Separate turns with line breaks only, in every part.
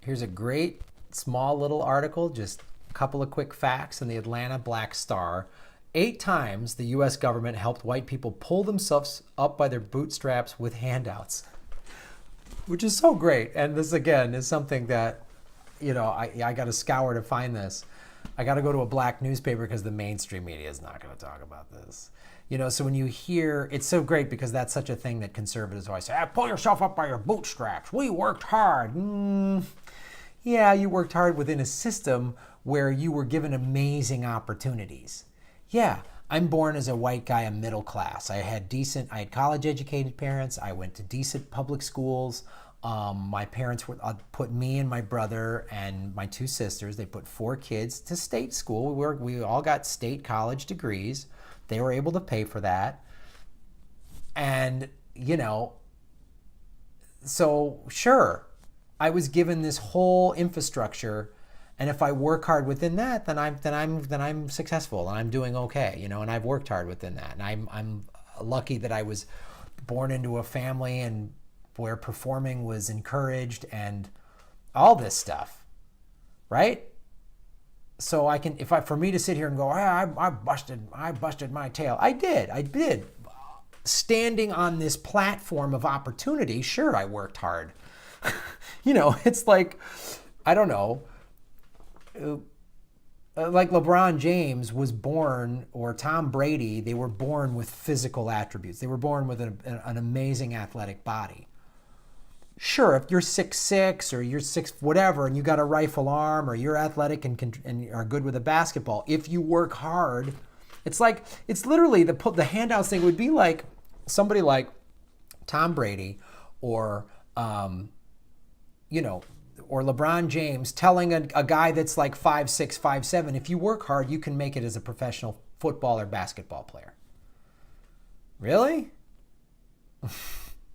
Here's a great small little article, just a couple of quick facts in the Atlanta Black Star. 8 times the US government helped white people pull themselves up by their bootstraps with handouts, which is so great. And this, again, is something that, you know, I got to scour to find this. I got to go to a black newspaper because the mainstream media is not going to talk about this. You know, so when you hear, it's so great because that's such a thing that conservatives always say, pull yourself up by your bootstraps. We worked hard. Yeah, you worked hard within a system where you were given amazing opportunities. Yeah, I'm born as a white guy, a middle class. I had college educated parents. I went to decent public schools. My parents put me and my brother and my 2 sisters, they put 4 kids to state school. We all got state college degrees. They were able to pay for that. And, you know, so sure, I was given this whole infrastructure, and if I work hard within that, then I'm successful and I'm doing okay, you know, and I've worked hard within that. And I'm lucky that I was born into a family and where performing was encouraged and all this stuff, right? So I can, for me to sit here and go, I busted my tail. I did. Standing on this platform of opportunity, sure, I worked hard. You know, it's like, I don't know, like LeBron James was born, or Tom Brady, they were born with physical attributes. They were born with an amazing athletic body. Sure, if you're 6'6" or you're 6 whatever, and you got a rifle arm, or you're athletic and are good with a basketball, if you work hard, it's literally the handouts thing would be like somebody like Tom Brady or you know, or LeBron James telling a guy that's like 5'6", 5'7", if you work hard, you can make it as a professional football or basketball player. Really?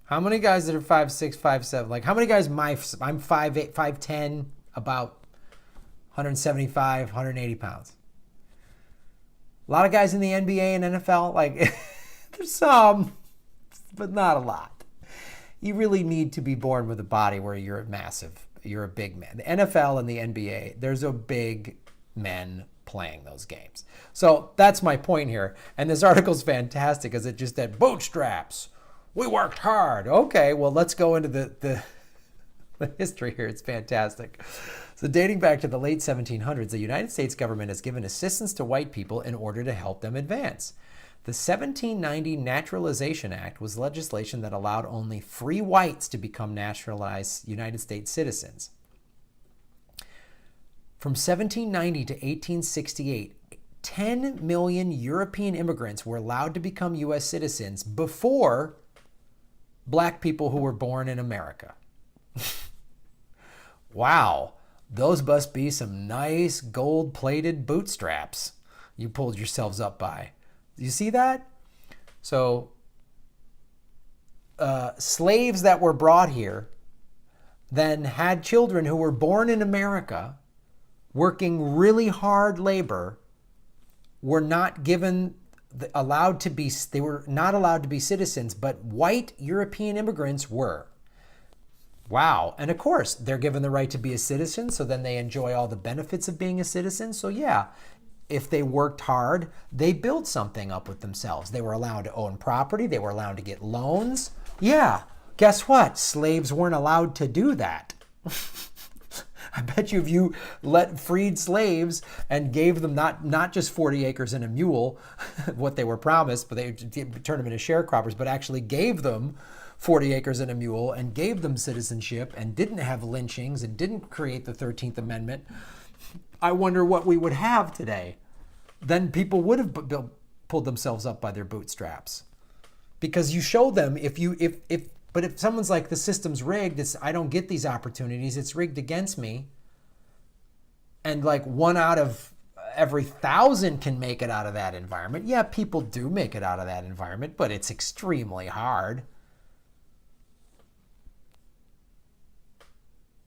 How many guys that are 5'6", 5'7", like how many guys, I'm 5'8", 5'10", about 175, 180 pounds. A lot of guys in the NBA and NFL, like there's some, but not a lot. You really need to be born with a body where you're massive, you're a big man. The NFL and the NBA, there's a big men playing those games. So that's my point here. And this article's fantastic because it just said bootstraps. We worked hard. Okay, well, let's go into the history here. It's fantastic. So dating back to the late 1700s, the United States government has given assistance to white people in order to help them advance. The 1790 Naturalization Act was legislation that allowed only free whites to become naturalized United States citizens. From 1790 to 1868, 10 million European immigrants were allowed to become U.S. citizens before black people who were born in America. Wow, those must be some nice gold-plated bootstraps you pulled yourselves up by. You see that? So, slaves that were brought here then had children who were born in America, working really hard labor, were not given they were not allowed to be citizens, but white European immigrants were. Wow. And of course, they're given the right to be a citizen, so then they enjoy all the benefits of being a citizen. So yeah, if they worked hard, they built something up with themselves. They were allowed to own property. They were allowed to get loans. Yeah. Guess what? Slaves weren't allowed to do that. I bet you if you freed slaves and gave them not just 40 acres and a mule, what they were promised, but they turned them into sharecroppers, but actually gave them 40 acres and a mule and gave them citizenship and didn't have lynchings and didn't create the 13th Amendment, I wonder what we would have today. Then people would have pulled themselves up by their bootstraps. Because you show them, but if someone's like, the system's rigged, I don't get these opportunities, it's rigged against me, and like 1 out of every 1,000 can make it out of that environment. Yeah, people do make it out of that environment, but it's extremely hard.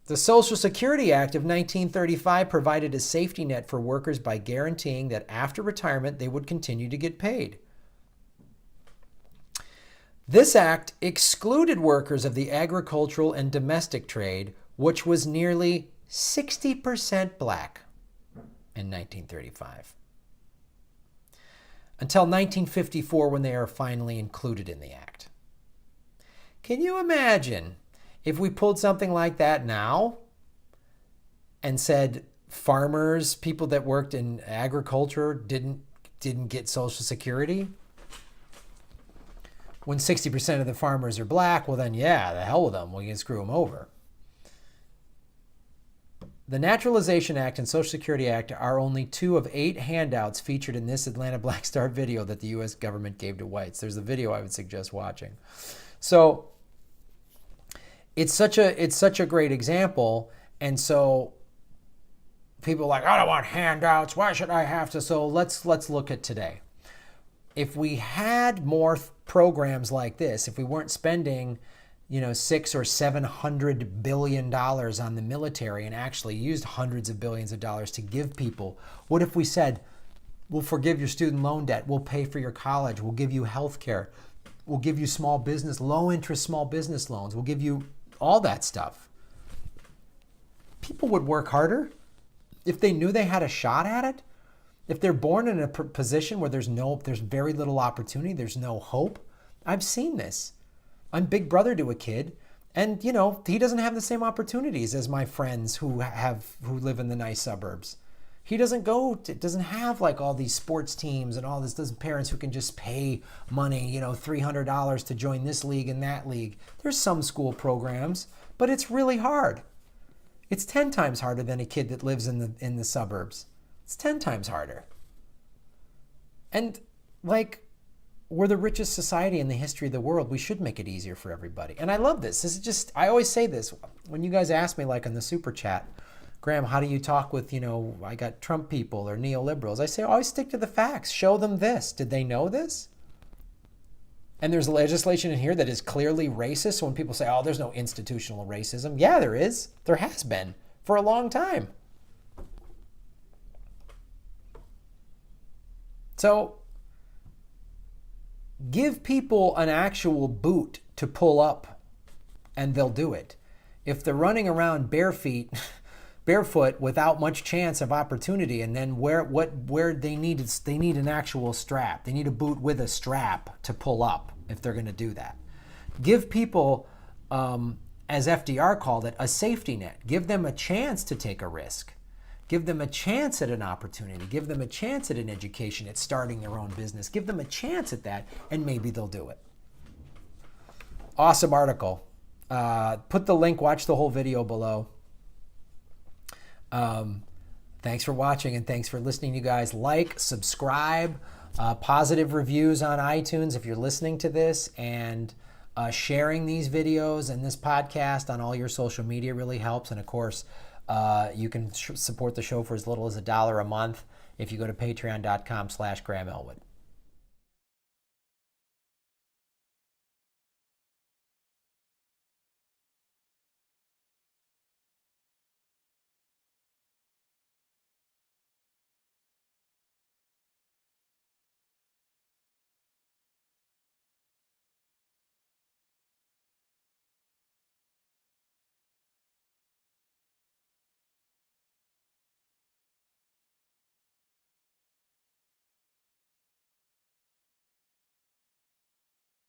The Social Security Act of 1935 provided a safety net for workers by guaranteeing that after retirement they would continue to get paid. This act excluded workers of the agricultural and domestic trade, which was nearly 60% black in 1935. Until 1954 when they are finally included in the act. Can you imagine if we pulled something like that now and said farmers, people that worked in agriculture didn't get Social Security? When 60% of the farmers are black, well then yeah, the hell with them, we can screw them over. The Naturalization Act and Social Security Act are only 2 of 8 handouts featured in this Atlanta Black Star video that the U.S. government gave to whites. There's a video I would suggest watching. So it's such a great example, and so people are like, I don't want handouts. Why should I have to? So let's look at today. If we had more programs like this, if we weren't spending $600 or $700 billion on the military and actually used hundreds of billions of dollars to give people, what if we said, we'll forgive your student loan debt, we'll pay for your college, we'll give you health care, we'll give you small business, low interest small business loans, we'll give you all that stuff. People would work harder if they knew they had a shot at it. If they're born in a position where there's very little opportunity, there's no hope. I've seen this. I'm big brother to a kid, and he doesn't have the same opportunities as my friends who live in the nice suburbs. He doesn't have like all these sports teams and all this. Doesn't parents who can just pay money, $300 to join this league and that league. There's some school programs, but it's really hard. It's 10 times harder than a kid that lives in the suburbs. It's 10 times harder. And we're the richest society in the history of the world. We should make it easier for everybody. And I love this. This is just, I always say this. When you guys ask me, like on the super chat, Graham, how do you talk with, I got Trump people or neoliberals? I say, always stick to the facts. Show them this. Did they know this? And there's legislation in here that is clearly racist. So when people say, oh, there's no institutional racism. Yeah, there is. There has been for a long time. So give people an actual boot to pull up and they'll do it. If they're running around barefoot without much chance of opportunity, and then where they need an actual strap. They need a boot with a strap to pull up if they're going to do that. Give people, as FDR called it, a safety net. Give them a chance to take a risk. Give them a chance at an opportunity. Give them a chance at an education, at starting their own business. Give them a chance at that, and maybe they'll do it. Awesome article. Put the link, watch the whole video below. Thanks for watching, and thanks for listening, you guys. Like, subscribe, positive reviews on iTunes if you're listening to this, and sharing these videos and this podcast on all your social media really helps. And of course, you can support the show for as little as $1 a month if you go to patreon.com/Graham Elwood.